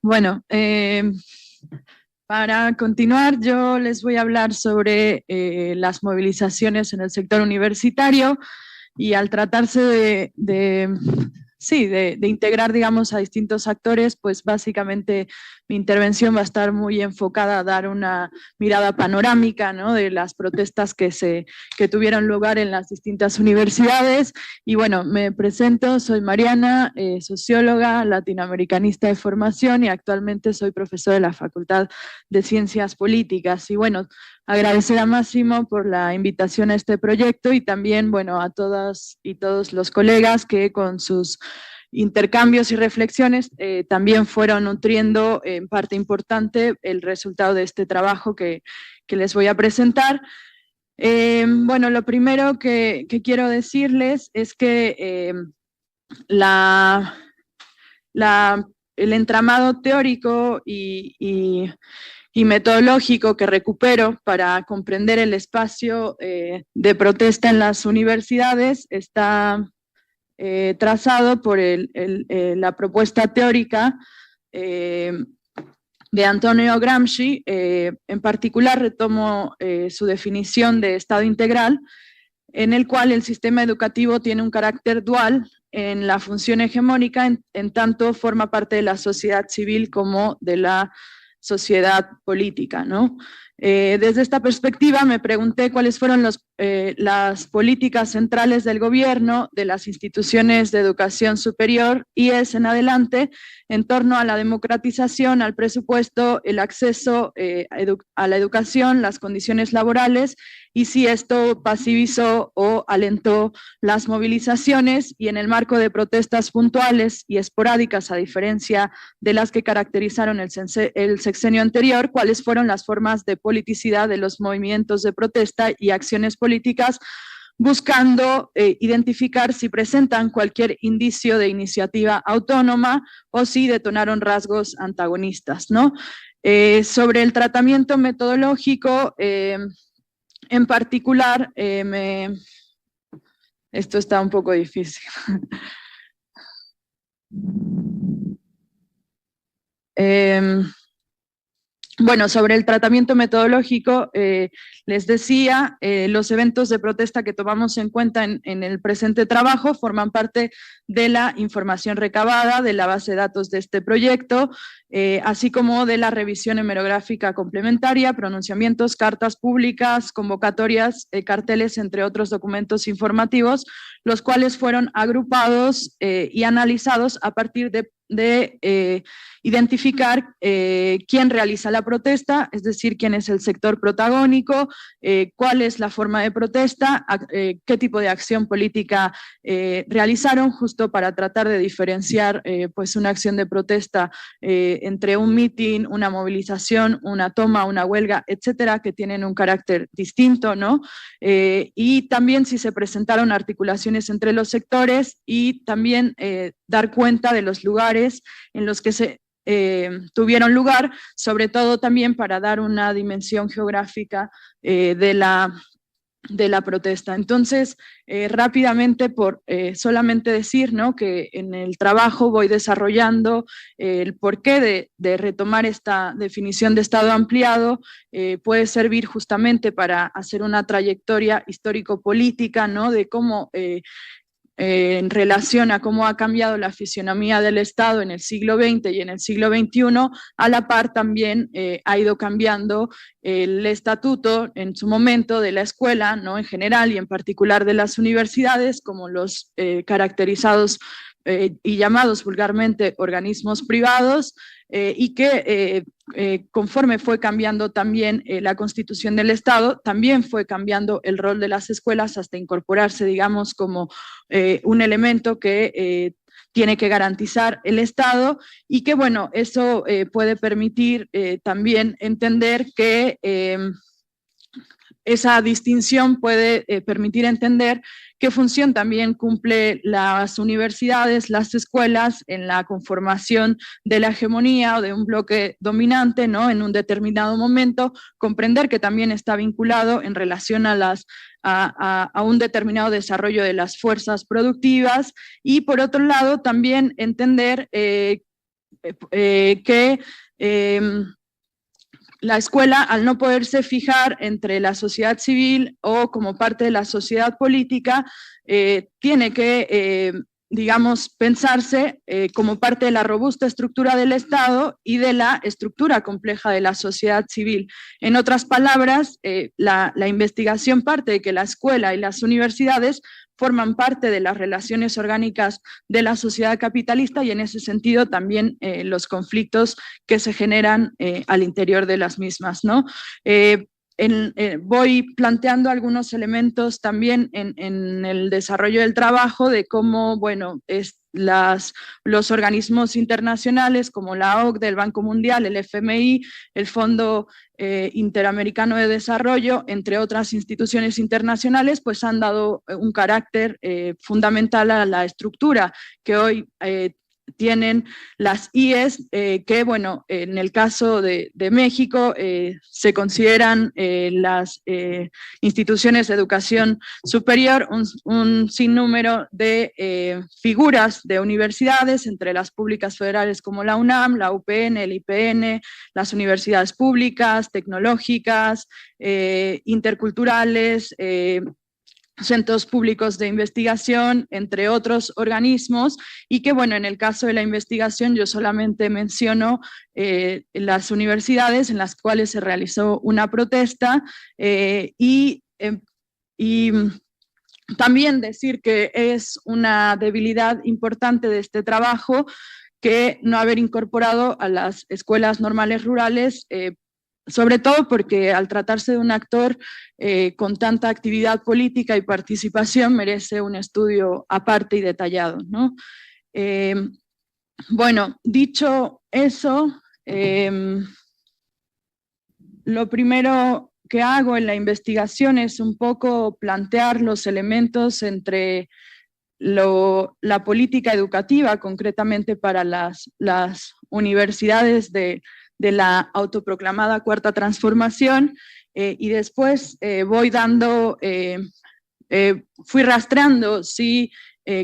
Bueno, para continuar, yo les voy a hablar sobre las movilizaciones en el sector universitario y al tratarse de integrar, digamos, a distintos actores, pues básicamente mi intervención va a estar muy enfocada a dar una mirada panorámica, ¿no?, de las protestas que tuvieron lugar en las distintas universidades. Y bueno, me presento, soy Mariana, socióloga, latinoamericanista de formación y actualmente soy profesora de la Facultad de Ciencias Políticas. Y bueno, agradecer a Máximo por la invitación a este proyecto y también, bueno, a todas y todos los colegas que con sus intercambios y reflexiones también fueron nutriendo en parte importante el resultado de este trabajo que les voy a presentar. Bueno, lo primero que quiero decirles es que el entramado teórico y metodológico que recupero para comprender el espacio de protesta en las universidades está trazado por la propuesta teórica de Antonio Gramsci. En particular retomo su definición de Estado integral, en el cual el sistema educativo tiene un carácter dual en la función hegemónica, en tanto forma parte de la sociedad civil como de la sociedad política, ¿no? Desde esta perspectiva me pregunté cuáles fueron las políticas centrales del gobierno, de las instituciones de educación superior, IES en adelante, en torno a la democratización, al presupuesto, el acceso a la educación, las condiciones laborales, y si esto pasivizó o alentó las movilizaciones, y en el marco de protestas puntuales y esporádicas, a diferencia de las que caracterizaron el sexenio anterior, cuáles fueron las formas de politicidad de los movimientos de protesta y acciones políticas, buscando identificar si presentan cualquier indicio de iniciativa autónoma o si detonaron rasgos antagonistas, ¿no? Sobre el tratamiento metodológico, en particular, esto está un poco difícil. Bueno, sobre el tratamiento metodológico, les decía, los eventos de protesta que tomamos en cuenta en el presente trabajo forman parte de la información recabada de la base de datos de este proyecto, así como de la revisión hemerográfica complementaria, pronunciamientos, cartas públicas, convocatorias, carteles, entre otros documentos informativos, los cuales fueron agrupados y analizados a partir de identificar quién realiza la protesta, es decir, quién es el sector protagónico, cuál es la forma de protesta, qué tipo de acción política realizaron, justo para tratar de diferenciar pues una acción de protesta entre un mitin, una movilización, una toma, una huelga, etcétera, que tienen un carácter distinto, ¿no? Y también si se presentaron articulaciones entre los sectores, y también dar cuenta de los lugares en los que se tuvieron lugar, sobre todo también para dar una dimensión geográfica de la protesta. Entonces, rápidamente, por solamente decir, ¿no?, que en el trabajo voy desarrollando el porqué de retomar esta definición de Estado ampliado, puede servir justamente para hacer una trayectoria histórico-política, ¿no?, de cómo en relación a cómo ha cambiado la fisionomía del Estado en el siglo XX y en el siglo XXI, a la par también ha ido cambiando el estatuto en su momento de la escuela, ¿no?, en general, y en particular de las universidades, como los caracterizados y llamados vulgarmente organismos privados, y que conforme fue cambiando también la constitución del Estado, también fue cambiando el rol de las escuelas hasta incorporarse, digamos, como un elemento que tiene que garantizar el Estado, y que, bueno, eso puede permitir también entender que esa distinción puede permitir entender qué función también cumple las universidades, las escuelas, en la conformación de la hegemonía o de un bloque dominante, ¿no?, en un determinado momento, comprender que también está vinculado en relación a un determinado desarrollo de las fuerzas productivas, y por otro lado también entender que la escuela, al no poderse fijar entre la sociedad civil o como parte de la sociedad política, tiene que, digamos, pensarse como parte de la robusta estructura del Estado y de la estructura compleja de la sociedad civil. En otras palabras, la investigación parte de que la escuela y las universidades forman parte de las relaciones orgánicas de la sociedad capitalista y en ese sentido también los conflictos que se generan al interior de las mismas, ¿no? Voy planteando algunos elementos también en el desarrollo del trabajo de cómo, bueno, los organismos internacionales como la OCDE, el Banco Mundial, el FMI, el Fondo Interamericano de Desarrollo, entre otras instituciones internacionales, pues han dado un carácter fundamental a la estructura que hoy tienen las IES, que bueno, en el caso de México se consideran las instituciones de educación superior un sinnúmero de figuras de universidades, entre las públicas federales como la UNAM, la UPN, el IPN, las universidades públicas, tecnológicas, interculturales, centros públicos de investigación, entre otros organismos, y que, bueno, en el caso de la investigación yo solamente menciono las universidades en las cuales se realizó una protesta y también decir que es una debilidad importante de este trabajo que no haber incorporado a las escuelas normales rurales, sobre todo porque al tratarse de un actor con tanta actividad política y participación merece un estudio aparte y detallado, ¿no? Bueno, dicho eso, lo primero que hago en la investigación es un poco plantear los elementos entre la política educativa, concretamente para las universidades de la autoproclamada Cuarta Transformación, y después voy dando, fui rastreando, sí,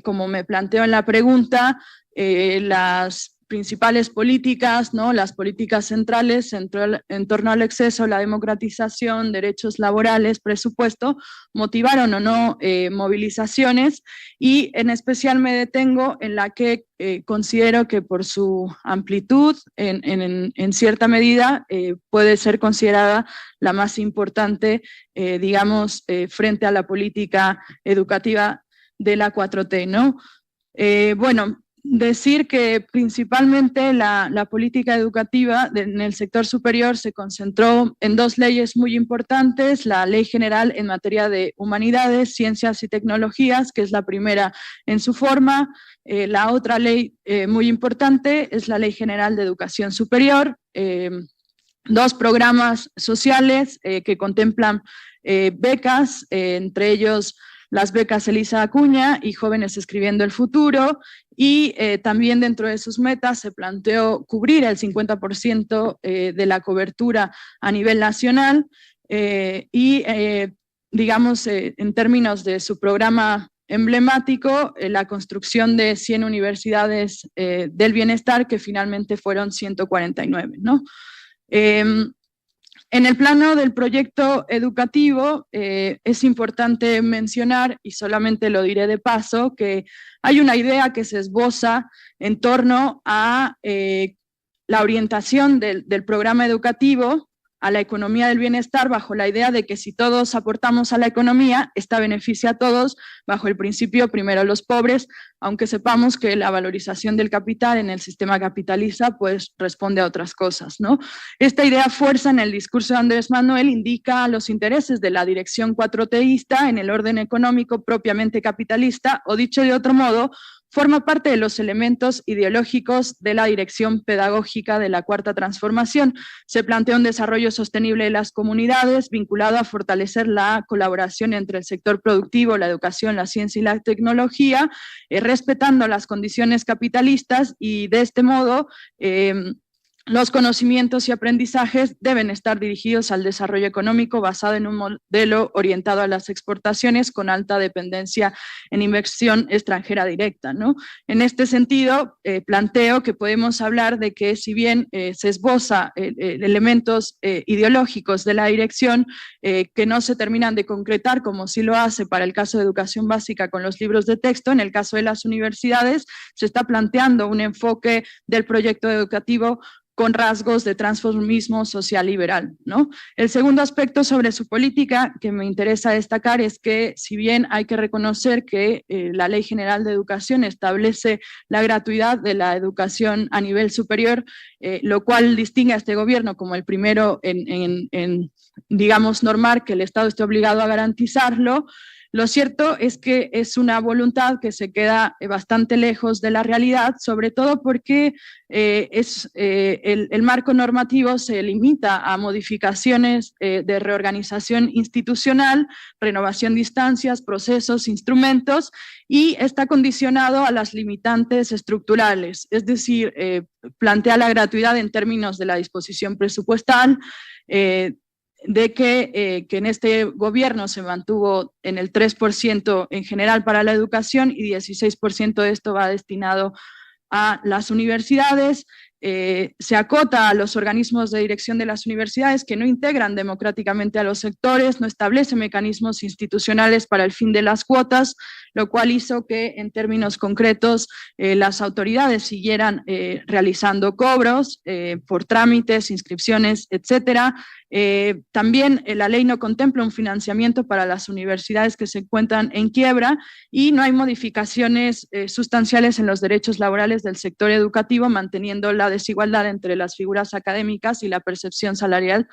como me planteo en la pregunta, las principales políticas, ¿no? Las políticas centrales en torno al acceso, la democratización, derechos laborales, presupuesto, motivaron o no movilizaciones, y en especial me detengo en la que considero que por su amplitud, en cierta medida, puede ser considerada la más importante, digamos, frente a la política educativa de la 4T, ¿no? Bueno, decir que principalmente la política educativa en el sector superior se concentró en dos leyes muy importantes: la Ley General en materia de humanidades, ciencias y tecnologías, que es la primera en su forma. La otra ley muy importante es la Ley General de Educación Superior, dos programas sociales que contemplan becas, entre ellos las becas Elisa Acuña y Jóvenes Escribiendo el Futuro, y también dentro de sus metas se planteó cubrir el 50% de la cobertura a nivel nacional, y digamos, en términos de su programa emblemático, la construcción de 100 universidades del bienestar, que finalmente fueron 149, ¿no? En el plano del proyecto educativo, es importante mencionar, y solamente lo diré de paso, que hay una idea que se esboza en torno a la orientación del programa educativo a la economía del bienestar, bajo la idea de que si todos aportamos a la economía, esta beneficia a todos, bajo el principio primero los pobres, aunque sepamos que la valorización del capital en el sistema capitalista pues responde a otras cosas, ¿no? Esta idea fuerza en el discurso de Andrés Manuel indica los intereses de la dirección cuatroteísta en el orden económico propiamente capitalista, o dicho de otro modo, forma parte de los elementos ideológicos de la dirección pedagógica de la Cuarta Transformación. Se plantea un desarrollo sostenible de las comunidades vinculado a fortalecer la colaboración entre el sector productivo, la educación, la ciencia y la tecnología, respetando las condiciones capitalistas, y de este modo Los conocimientos y aprendizajes deben estar dirigidos al desarrollo económico basado en un modelo orientado a las exportaciones con alta dependencia en inversión extranjera directa, ¿no? En este sentido, planteo que podemos hablar de que si bien se esboza elementos ideológicos de la dirección que no se terminan de concretar, como sí lo hace para el caso de educación básica con los libros de texto, en el caso de las universidades se está planteando un enfoque del proyecto educativo con rasgos de transformismo social liberal, ¿no? El segundo aspecto sobre su política que me interesa destacar es que si bien hay que reconocer que la Ley General de Educación establece la gratuidad de la educación a nivel superior, lo cual distingue a este gobierno como el primero en digamos, normar que el Estado esté obligado a garantizarlo. Lo cierto es que es una voluntad que se queda bastante lejos de la realidad, sobre todo porque el marco normativo se limita a modificaciones de reorganización institucional, renovación de instancias, procesos, instrumentos, y está condicionado a las limitantes estructurales, es decir, plantea la gratuidad en términos de la disposición presupuestal, de que en este gobierno se mantuvo en el 3% en general para la educación y 16% de esto va destinado a las universidades. Se acota a los organismos de dirección de las universidades que no integran democráticamente a los sectores, no establece mecanismos institucionales para el fin de las cuotas, lo cual hizo que en términos concretos las autoridades siguieran realizando cobros por trámites, inscripciones, etcétera. También la ley no contempla un financiamiento para las universidades que se encuentran en quiebra y no hay modificaciones sustanciales en los derechos laborales del sector educativo, manteniendo la desigualdad entre las figuras académicas y la percepción salarial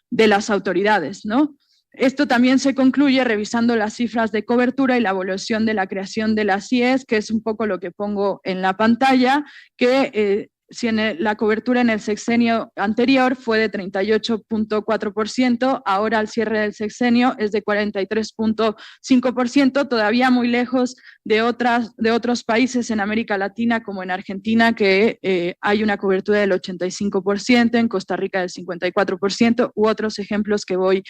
de las autoridades, ¿no? Esto también se concluye revisando las cifras de cobertura y la evaluación de la creación de las IES, que es un poco lo que pongo en la pantalla, que si la cobertura en el sexenio anterior fue de 38.4%, ahora al cierre del sexenio es de 43.5%, todavía muy lejos de otros países en América Latina, como en Argentina, que hay una cobertura del 85%, en Costa Rica del 54%, u otros ejemplos que voy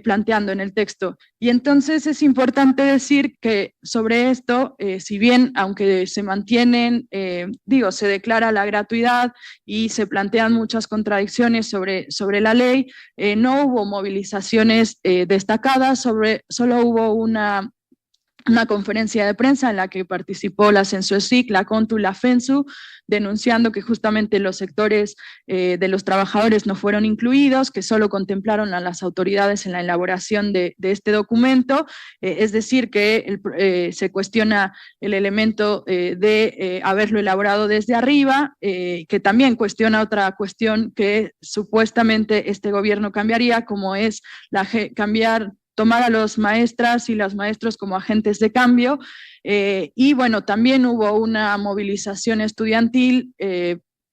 planteando en el texto. Y entonces es importante decir que sobre esto, si bien, aunque se mantienen, se declara la gratuidad y se plantean muchas contradicciones sobre la ley, no hubo movilizaciones destacadas, solo hubo una conferencia de prensa en la que participó la Censuesic, la CONTU, la FENSU, denunciando que justamente los sectores de los trabajadores no fueron incluidos, que solo contemplaron a las autoridades en la elaboración de este documento, es decir, que se cuestiona el elemento de haberlo elaborado desde arriba, que también cuestiona otra cuestión que supuestamente este gobierno cambiaría, como es tomar a los maestras y los maestros como agentes de cambio. Y bueno, también hubo una movilización estudiantil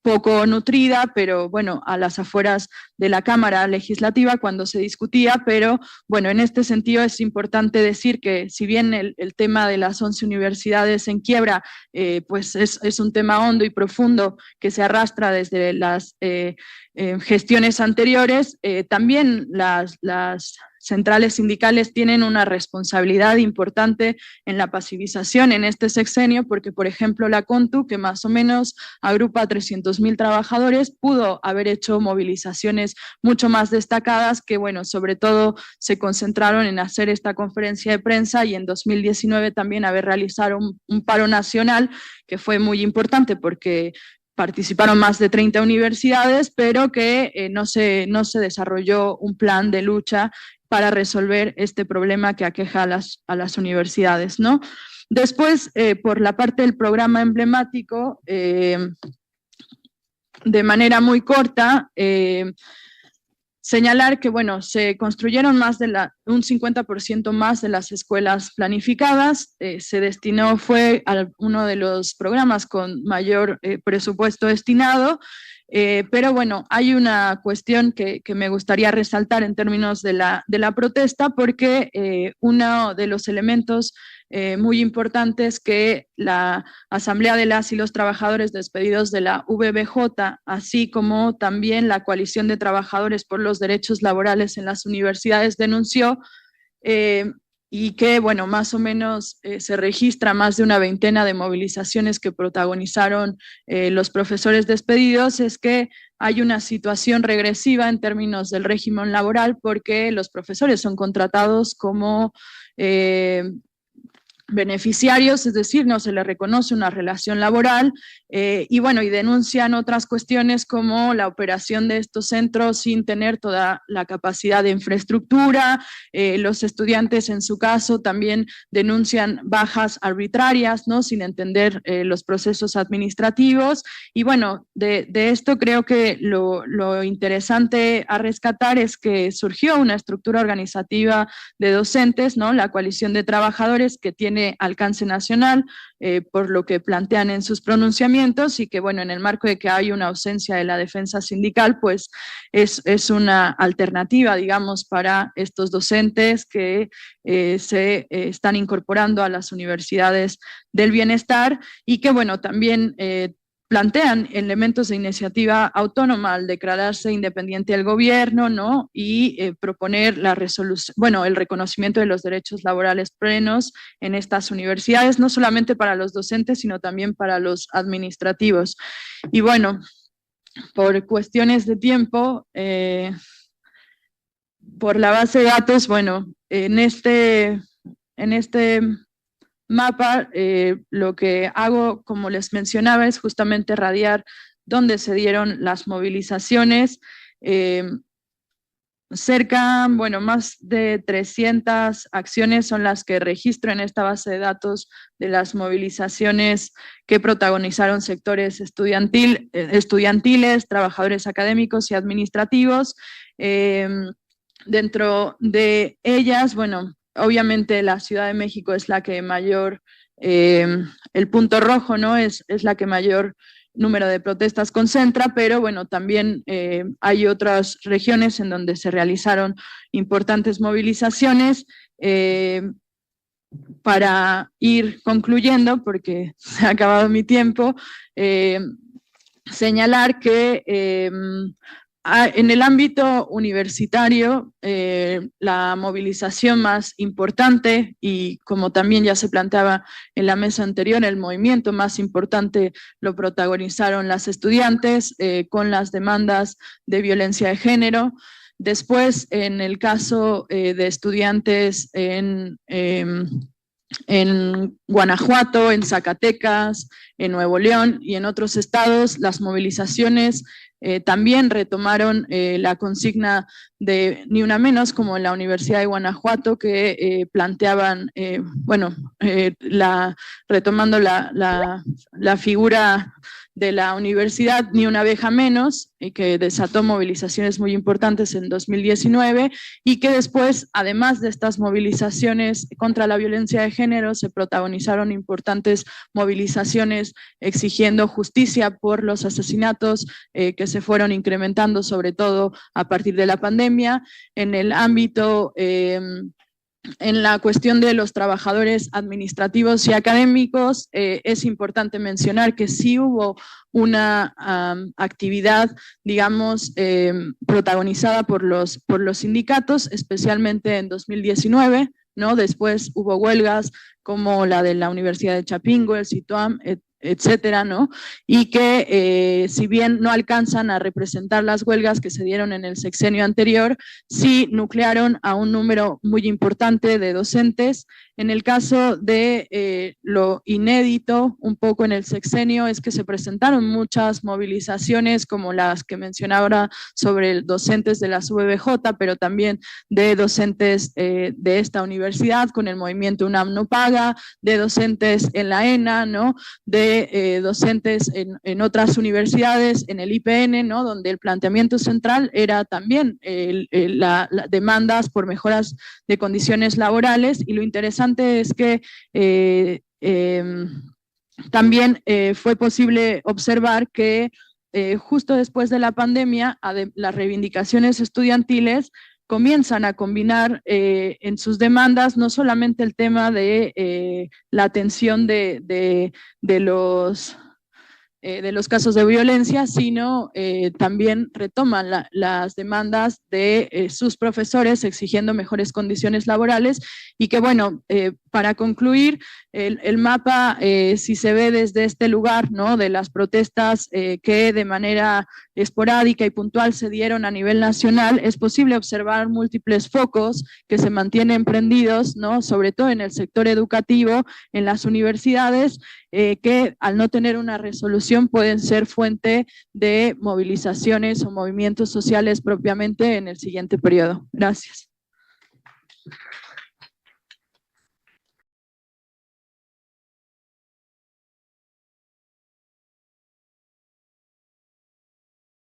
poco nutrida, pero bueno, a las afueras de la Cámara Legislativa cuando se discutía, pero bueno, en este sentido es importante decir que si bien el tema de las 11 universidades en quiebra, pues es un tema hondo y profundo que se arrastra desde las gestiones anteriores, también las centrales sindicales tienen una responsabilidad importante en la pasivización en este sexenio, porque, por ejemplo, la CONTU, que más o menos agrupa a 300.000 trabajadores, pudo haber hecho movilizaciones mucho más destacadas que, bueno, sobre todo se concentraron en hacer esta conferencia de prensa y en 2019 también haber realizado un paro nacional, que fue muy importante porque participaron más de 30 universidades, pero que no se desarrolló un plan de lucha para resolver este problema que aqueja a las universidades, ¿no? Después, por la parte del programa emblemático, de manera muy corta, señalar que, bueno, se construyeron un 50% más de las escuelas planificadas, se destinó, fue a uno de los programas con mayor presupuesto destinado, pero bueno, hay una cuestión que me gustaría resaltar en términos de la protesta, porque uno de los elementos muy importantes que la Asamblea de las y los Trabajadores Despedidos de la VBJ, así como también la Coalición de Trabajadores por los Derechos Laborales en las Universidades denunció, y que, bueno, más o menos se registra más de una veintena de movilizaciones que protagonizaron los profesores despedidos, es que hay una situación regresiva en términos del régimen laboral porque los profesores son contratados como beneficiarios, es decir, no se les reconoce una relación laboral, y bueno, y denuncian otras cuestiones como la operación de estos centros sin tener toda la capacidad de infraestructura. Los estudiantes en su caso también denuncian bajas arbitrarias, ¿no? Sin entender los procesos administrativos, y bueno, de esto creo que lo interesante a rescatar es que surgió una estructura organizativa de docentes, ¿no? La Coalición de Trabajadores, que tiene alcance nacional, por lo que plantean en sus pronunciamientos, y que, bueno, en el marco de que hay una ausencia de la defensa sindical, pues es una alternativa, digamos, para estos docentes que se están incorporando a las universidades del bienestar, y que, bueno, también plantean elementos de iniciativa autónoma al declararse independiente del gobierno, ¿no? Y proponer la resolución, bueno, el reconocimiento de los derechos laborales plenos en estas universidades, no solamente para los docentes, sino también para los administrativos. Y bueno, por cuestiones de tiempo, por la base de datos, bueno, en este mapa, lo que hago, como les mencionaba, es justamente radiar dónde se dieron las movilizaciones. Cerca, bueno, más de 300 acciones son las que registro en esta base de datos de las movilizaciones que protagonizaron sectores estudiantiles, trabajadores académicos y administrativos. Dentro de ellas, bueno, obviamente la Ciudad de México es la que mayor, el punto rojo, ¿no? Es la que mayor número de protestas concentra, pero bueno, también hay otras regiones en donde se realizaron importantes movilizaciones. Para ir concluyendo, porque se ha acabado mi tiempo, señalar que en el ámbito universitario, la movilización más importante, y como también ya se planteaba en la mesa anterior, el movimiento más importante lo protagonizaron las estudiantes con las demandas de violencia de género. Después, en el caso de estudiantes en Guanajuato, en Zacatecas, en Nuevo León y en otros estados, las movilizaciones también retomaron la consigna de Ni Una Menos, como en la Universidad de Guanajuato, que planteaban, bueno, retomando la figura de la universidad, Ni Una Abeja Menos, y que desató movilizaciones muy importantes en 2019, y que después, además de estas movilizaciones contra la violencia de género, se protagonizaron importantes movilizaciones exigiendo justicia por los asesinatos que se fueron incrementando, sobre todo a partir de la pandemia. En el ámbito en la cuestión de los trabajadores administrativos y académicos, es importante mencionar que sí hubo una actividad, digamos, protagonizada por los sindicatos, especialmente en 2019, ¿no? Después hubo huelgas como la de la Universidad de Chapingo, el CITUAM, etcétera, ¿no? Y que si bien no alcanzan a representar las huelgas que se dieron en el sexenio anterior, sí nuclearon a un número muy importante de docentes. En el caso de lo inédito un poco en el sexenio es que se presentaron muchas movilizaciones como las que mencionaba ahora sobre docentes de las VBJ, pero también de docentes de esta universidad con el movimiento UNAM No Paga, de docentes en la ENA, ¿no? De docentes en otras universidades, en el IPN, ¿no? Donde el planteamiento central era también las demandas por mejoras de condiciones laborales, y lo interesante es que también fue posible observar que justo después de la pandemia, las reivindicaciones estudiantiles comienzan a combinar en sus demandas no solamente el tema de la atención de los casos de violencia, sino también retoman las demandas de sus profesores exigiendo mejores condiciones laborales y que, bueno, para concluir, el mapa, si se ve desde este lugar, ¿no?, de las protestas que de manera esporádica y puntual se dieron a nivel nacional, es posible observar múltiples focos que se mantienen prendidos, ¿no?, sobre todo en el sector educativo, en las universidades, que al no tener una resolución pueden ser fuente de movilizaciones o movimientos sociales propiamente en el siguiente periodo. Gracias.